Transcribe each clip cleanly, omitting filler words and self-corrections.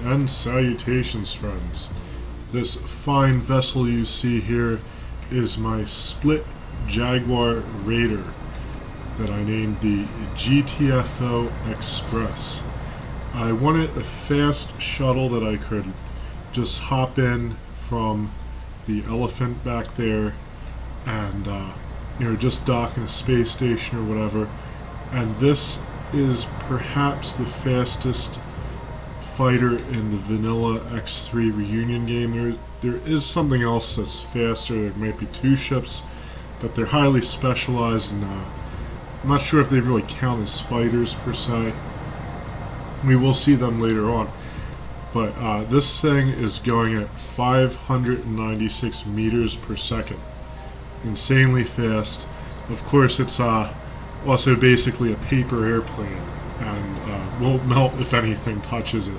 and salutations, friends. This fine vessel you see here is my Split Jaguar Raider that I named the GTFO Express. I wanted a fast shuttle that I could just hop in from the Elephant back there and just dock in a space station or whatever. And this is perhaps the fastest fighter in the vanilla X3 reunion game. There is something else that's faster. There might be two ships, but they're highly specialized, and I'm not sure if they really count as fighters per se. We will see them later on. But this thing is going at 596 meters per second. Insanely fast. Of course, it's also basically a paper airplane, and won't melt if anything touches it.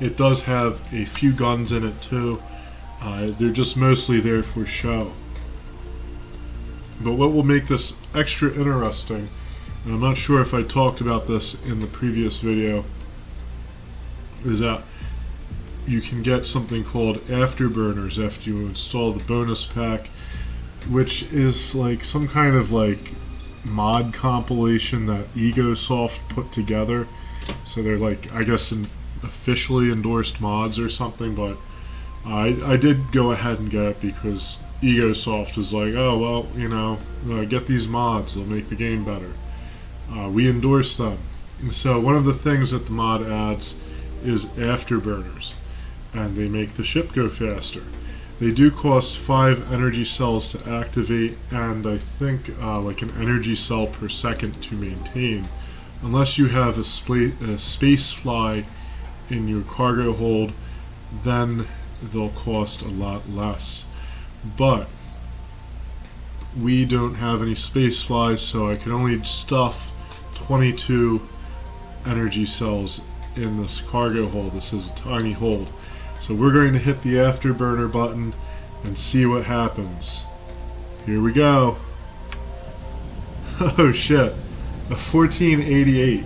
It does have a few guns in it too. They're just mostly there for show. But what will make this extra interesting, and I'm not sure if I talked about this in the previous video, is that you can get something called afterburners after you install the bonus pack, which is like some kind of like mod compilation that EgoSoft put together. So they're like, I guess, officially endorsed mods or something, but I did go ahead and get it because EgoSoft is like, oh well, get these mods, they'll make the game better. We endorse them. So one of the things that the mod adds is afterburners, and they make the ship go faster. They do cost 5 energy cells to activate, and I think like an energy cell per second to maintain, unless you have a space fly in your cargo hold. Then they'll cost a lot less. But we don't have any space flies, so I can only stuff 22 energy cells in this cargo hold. This is a tiny hold. So we're going to hit the afterburner button and see what happens. Here we go. Oh shit. A 1488.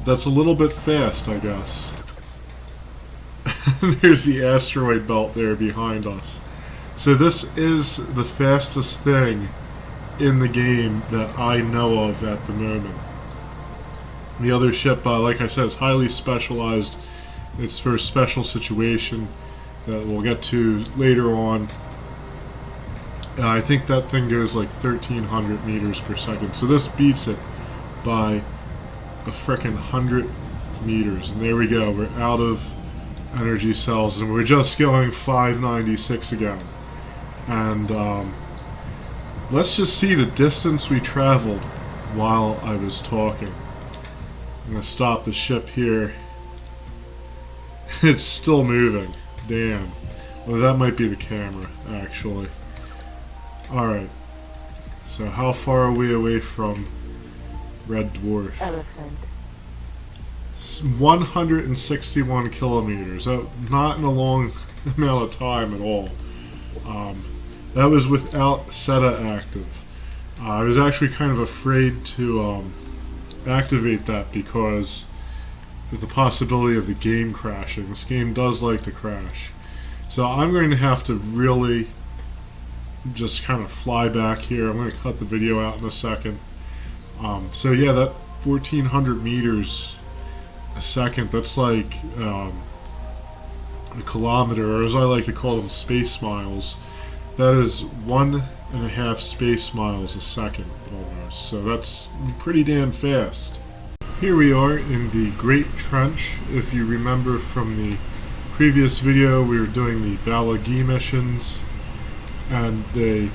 That's a little bit fast, I guess. There's the asteroid belt there behind us. So this is the fastest thing in the game that I know of at the moment. The other ship, like I said, is highly specialized. It's for a special situation that we'll get to later on. I think that thing goes like 1,300 meters per second. So this beats it by a frickin' 100 meters. And there we go. We're out of energy cells, and we're just going 596 again. And let's just see the distance we traveled while I was talking. I'm going to stop the ship here. It's still moving. Damn. Well, that might be the camera, actually. Alright. So how far are we away from Red Dwarf? Elephant. 161 kilometers. Not in a long amount of time at all. That was without SETA active. I was actually kind of afraid to activate that because of the possibility of the game crashing. This game does like to crash. So I'm going to have to really just kind of fly back here. I'm going to cut the video out in a second. So yeah, that 1,400 meters a second, that's like a kilometer, or as I like to call them, space miles. That is 1.5 space miles a second almost. So that's pretty damn fast. Here we are in the Great Trench. If you remember from the previous video, we were doing the Bal Gi missions, and they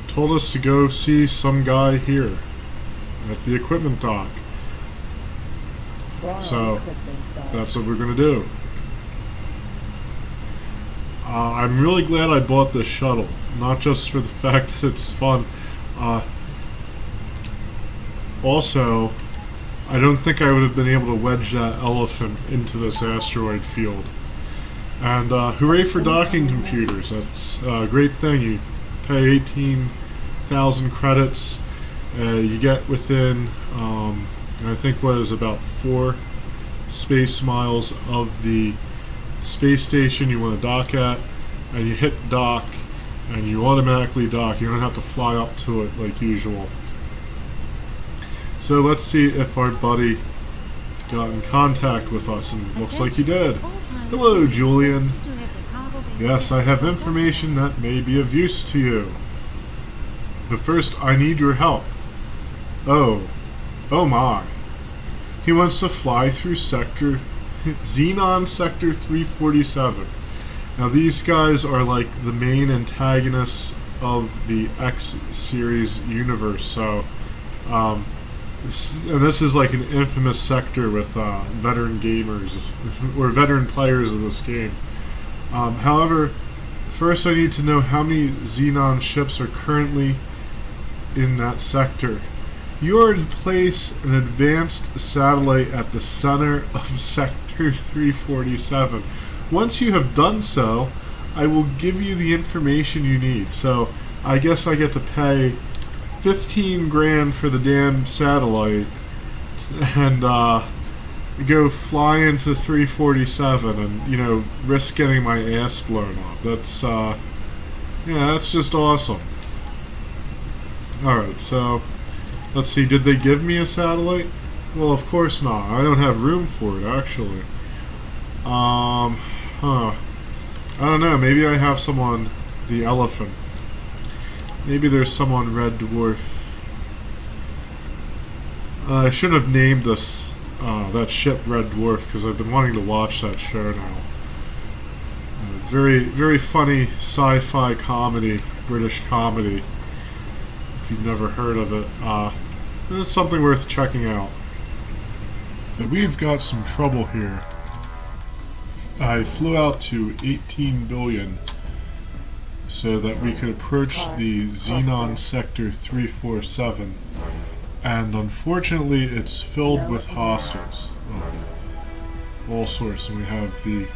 told us to go see some guy here at the equipment dock. So that's what we're going to do. I'm really glad I bought this shuttle, not just for the fact that it's fun. Also, I don't think I would have been able to wedge that elephant into this asteroid field. And hooray for docking computers. That's a great thing. You pay 18,000 credits. You get within, I think what is about 4 space miles of the space station you want to dock at, and you hit dock, and you automatically dock. You don't have to fly up to it like usual. So let's see if our buddy got in contact with us, and looks like he did. Hello, Julian. Yes, I have information that may be of use to you. But first, I need your help. Oh my. He wants to fly through Xenon Sector 347. Now these guys are like the main antagonists of the X series universe, so and this is like an infamous sector with veteran gamers or veteran players of this game. However, first I need to know how many Xenon ships are currently in that sector. You are to place an advanced satellite at the center of Sector 347. Once you have done so, I will give you the information you need. So I guess I get to pay 15 grand for the damn satellite and go fly into 347 and, you know, risk getting my ass blown up. That's yeah, that's just awesome. Alright, so let's see, did they give me a satellite? Well, of course not. I don't have room for it, actually. I don't know, maybe I have some on the Elephant. Maybe there's some on Red Dwarf. I should have named this, that ship Red Dwarf, because I've been wanting to watch that show now. Very, very funny sci-fi comedy, British comedy. If you've never heard of it, it's something worth checking out. But we've got some trouble here. I flew out to 18 billion so that we could approach the Xenon Sector 347, and unfortunately it's filled with hostiles of all sorts, and we have the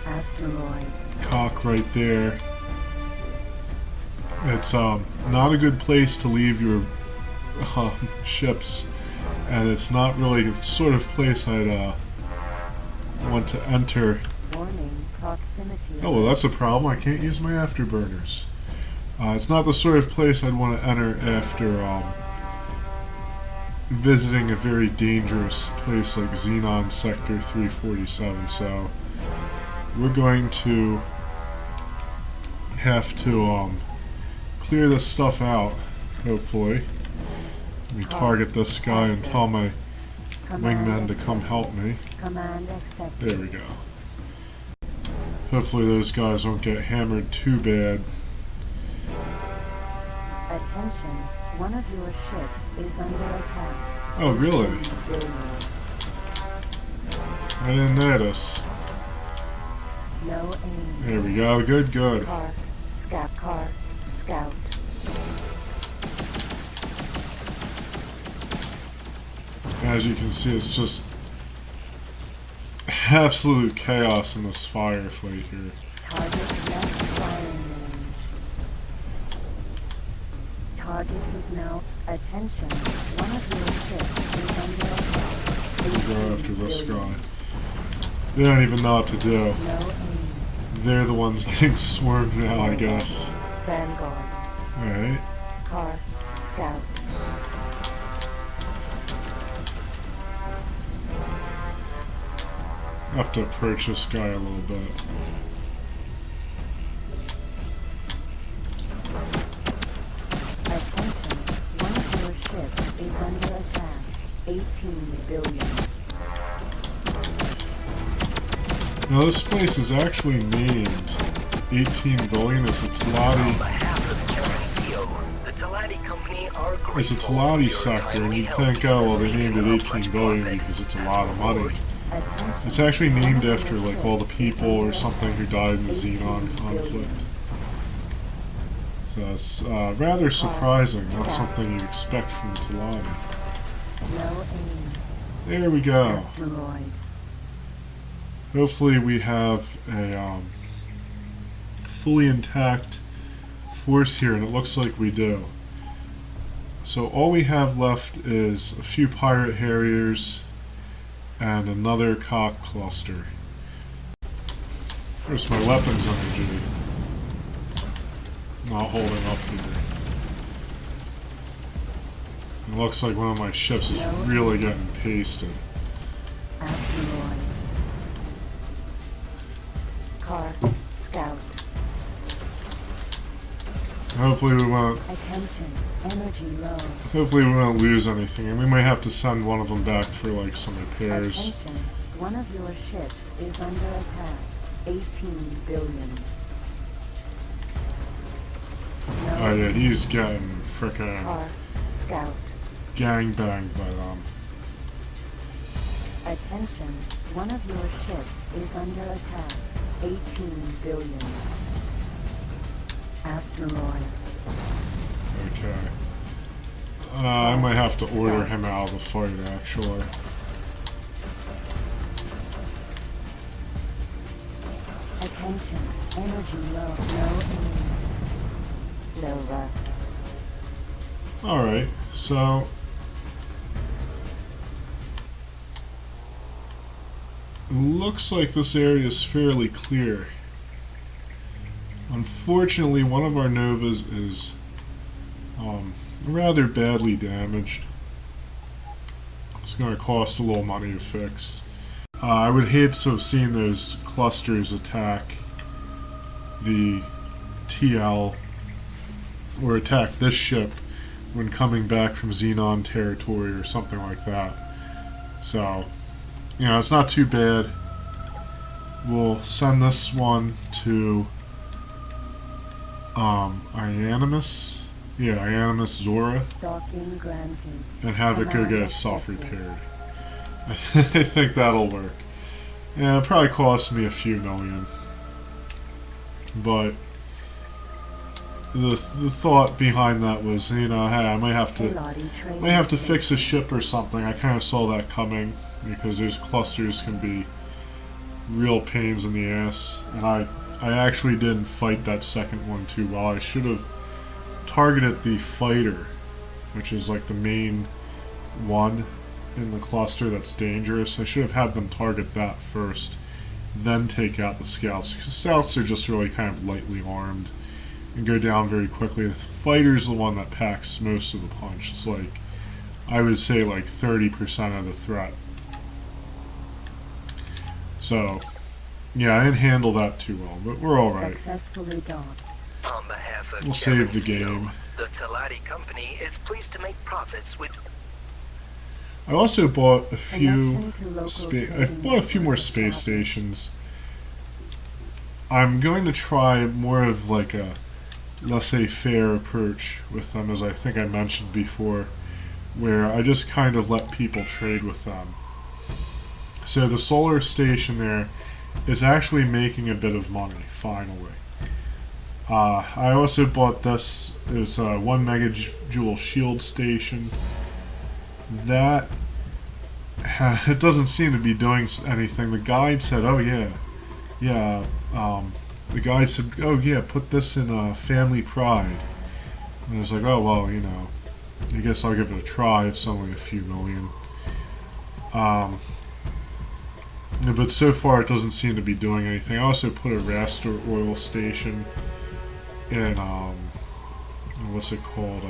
cock right there. It's not a good place to leave your ships, and it's not really the sort of place I'd want to enter. Oh, well, that's a problem. I can't use my afterburners. It's not the sort of place I'd want to enter after visiting a very dangerous place like Xenon Sector 347, so we're going to have to clear this stuff out, hopefully. Let me target this guy and tell my wingmen to come help me. There we go. Hopefully those guys won't get hammered too bad. Attention, one of your ships is under attack. Oh, really? I didn't notice. No aim. There we go. Good, good. Car, scout. As you can see, it's just absolute chaos in this firefight here. Target left firing range. Target is now. Attention, one of your ships is under attack. We'll go after this guy. They don't even know what to do. No aim. They're the ones getting swarmed now, I guess. Vanguard. Alright. Car, scout. I have to approach this guy a little bit. Attention, one of your ships is under attack. 18 billion. Now this place is actually named 18 billion. It's a Talati sector, and you'd think, oh well, they named it 18 billion because it's a lot of money. It's actually named after like all the people or something who died in the Xenon conflict. So it's rather surprising, not something you'd expect from Talati. No aim. There we go. Asteroid. Hopefully we have a fully intact force here, and it looks like we do. So all we have left is a few pirate harriers and another cock cluster. Where's my weapons energy? Not holding up here. It looks like one of my ships is really getting pasted. Asteroid. Car. Scout. Hopefully we won't. Attention. Energy low. Hopefully we won't lose anything, and we might have to send one of them back for like some repairs. Attention. One of your ships is under attack. 18 billion. No. Oh yeah, he's getting frickin' Car. Scout. gangbanged by them. Attention. One of your ships is under attack. 18 billion. Asteroid. Okay. I might have to order him out of the fight, actually. Attention. Energy low. No aim. Nova. Alright, so... looks like this area is fairly clear. Unfortunately, one of our Novas is rather badly damaged. It's going to cost a little money to fix. I would hate to have seen those clusters attack the TL or attack this ship when coming back from Xenon territory or something like that. So, you know, it's not too bad. We'll send this one to Ianimus. Yeah, Ianimus Zora. Docking granted. And have it go get itself repaired. I think that'll work. Yeah, it'll probably cost me a few million. But the thought behind that was, you know, hey, I might have to fix a ship or something. I kind of saw that coming because those clusters can be real pains in the ass. And I actually didn't fight that second one too well. I should have targeted the fighter, which is like the main one in the cluster that's dangerous. I should have had them target that first, then take out the scouts, because scouts are just really kind of lightly armed and go down very quickly. The fighter's the one that packs most of the punch. It's like, I would say like 30% of the threat. So, yeah, I didn't handle that too well, but we're alright. Successfully done. On behalf of We'll save the game. The Talati Company is pleased to make profits with. I also bought a few I've bought a few more space stations. I'm going to try more of like a laissez-faire approach with them, as I think I mentioned before, where I just kind of let people trade with them. So the solar station there is actually making a bit of money, finally. I also bought this. It's a 1 megajoule shield station. That it doesn't seem to be doing anything. The guide said, "Oh yeah, yeah." The guide said, "Oh yeah, put this in Family Pride." And I was like, "Oh well, you know, I guess I'll give it a try. It's only a few million." But so far, it doesn't seem to be doing anything. I also put a Rastor oil station in what's it called?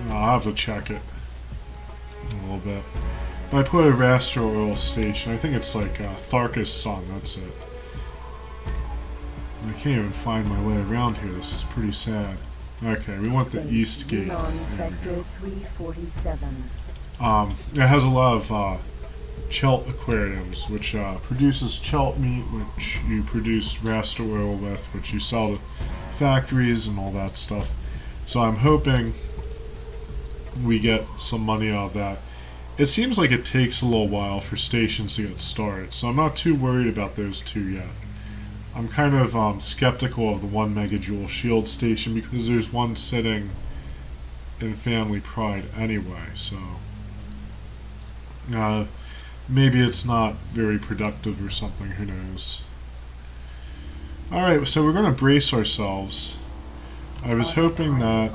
I'll have to check it in a little bit. But I put a Rastor oil station. I think it's like Tharka's Sun. That's it. I can't even find my way around here. This is pretty sad. Okay, we want the east gate. There we go. 347. It has a lot of chelt aquariums, which produces chelt meat, which you produce Rastor oil with, which you sell to factories and all that stuff. So I'm hoping we get some money out of that. It seems like it takes a little while for stations to get started, so I'm not too worried about those two yet. I'm kind of skeptical of the 1 megajoule shield station because there's one sitting in Family Pride anyway, so maybe it's not very productive or something, who knows. Alright, so we're going to brace ourselves. I was hoping that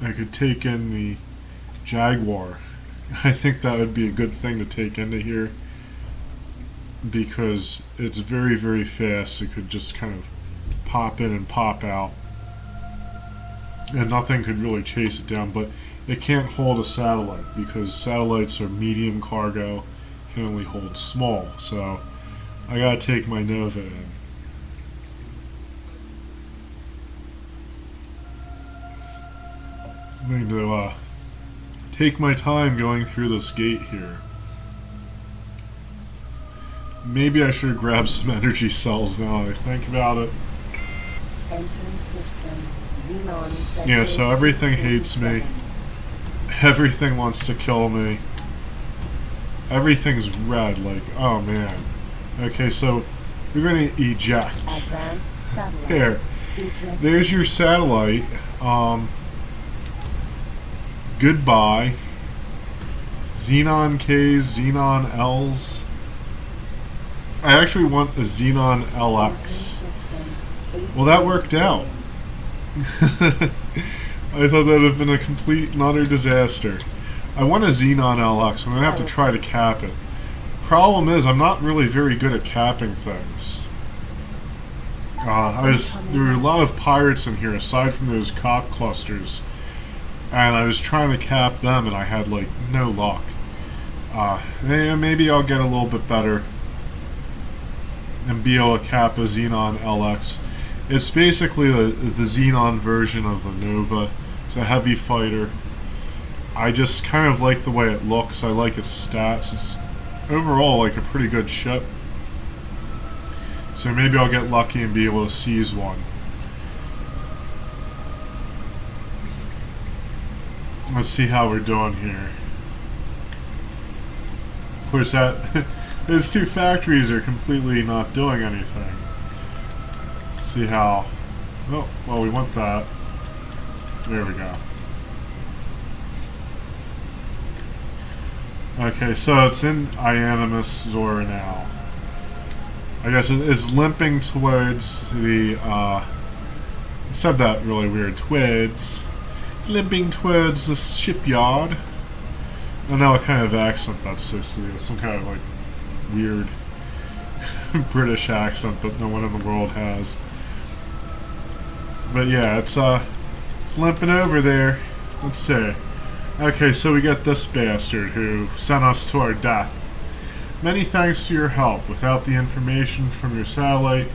I could take in the Jaguar I think that would be a good thing to take into here because it's very, very fast. It could just kind of pop in and pop out, and nothing could really chase it down. But it can't hold a satellite because satellites are medium cargo, can only hold small. So I gotta take my Nova in. I'm going to take my time going through this gate here. Maybe I should grab some energy cells now that I think about it. Entering system. Xenon sector Yeah, so everything hates me. 37. Everything wants to kill me. Everything's red, like, oh man. Okay, so we're going to eject. Advanced satellite. Here. Eject. There's your satellite. Goodbye. Xenon Ks, Xenon Ls. I actually want a Xenon LX. Entering system. Well, that worked out. I thought that would have been a complete and utter disaster. I want a Xenon LX. I'm going to have to try to cap it. Problem is, I'm not really very good at capping things. There were a lot of pirates in here, aside from those cop clusters. And I was trying to cap them, and I had, like, no luck. Maybe I'll get a little bit better and be able to cap a Xenon LX. It's basically the Xenon version of a Nova. It's a heavy fighter. I just kind of like the way it looks. I like its stats. It's overall like a pretty good ship. So maybe I'll get lucky and be able to seize one. Let's see how we're doing here. Of course, those two factories are completely not doing anything. Let's see how. Oh, well, we want that. There we go. Okay, so it's in Ianimus Zora now. I guess it's limping towards the. I said that really weird. Twids. Limping towards the shipyard. I don't know what kind of accent that's supposed to be. It's some kind of like weird British accent that no one in the world has. But yeah, it's limping over there. Let's see. Okay, so we got this bastard who sent us to our death. Many thanks to your help. Without the information from your satellite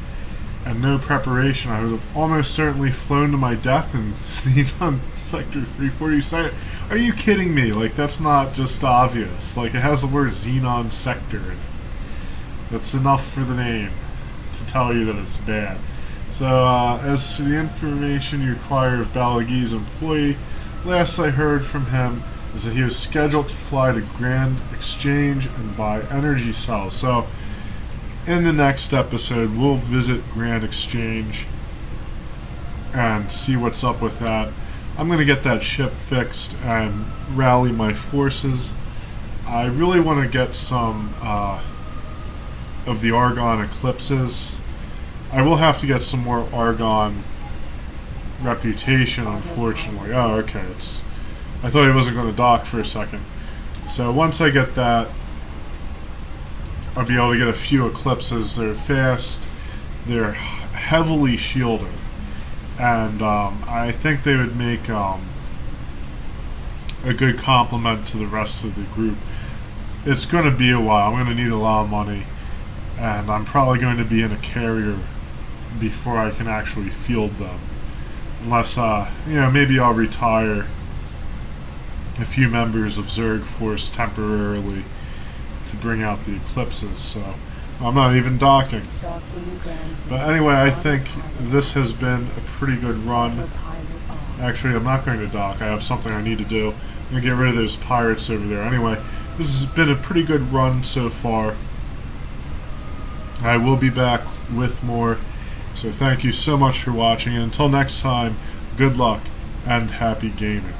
and no preparation, I would have almost certainly flown to my death and sneaked on Sector 340. Are you kidding me? Like, that's not just obvious. Like, it has the word Xenon Sector in it. That's enough for the name to tell you that it's bad. So, as to the information you require of Bal Gi's employee, last I heard from him is that he was scheduled to fly to Grand Exchange and buy energy cells. So, in the next episode, we'll visit Grand Exchange and see what's up with that. I'm going to get that ship fixed and rally my forces. I really want to get some of the Argon eclipses. I will have to get some more Argon reputation, unfortunately. Oh, okay. I thought he wasn't going to dock for a second. So once I get that, I'll be able to get a few eclipses. They're fast. They're heavily shielded. And I think they would make a good complement to the rest of the group. It's going to be a while. I'm going to need a lot of money. And I'm probably going to be in a carrier before I can actually field them. Unless, maybe I'll retire a few members of Zerg Force temporarily to bring out the eclipses. So I'm not even docking. But anyway, I think this has been a pretty good run. Actually, I'm not going to dock. I have something I need to do. I'm going to get rid of those pirates over there. Anyway, this has been a pretty good run so far. I will be back with more. So thank you so much for watching. And until next time, good luck and happy gaming.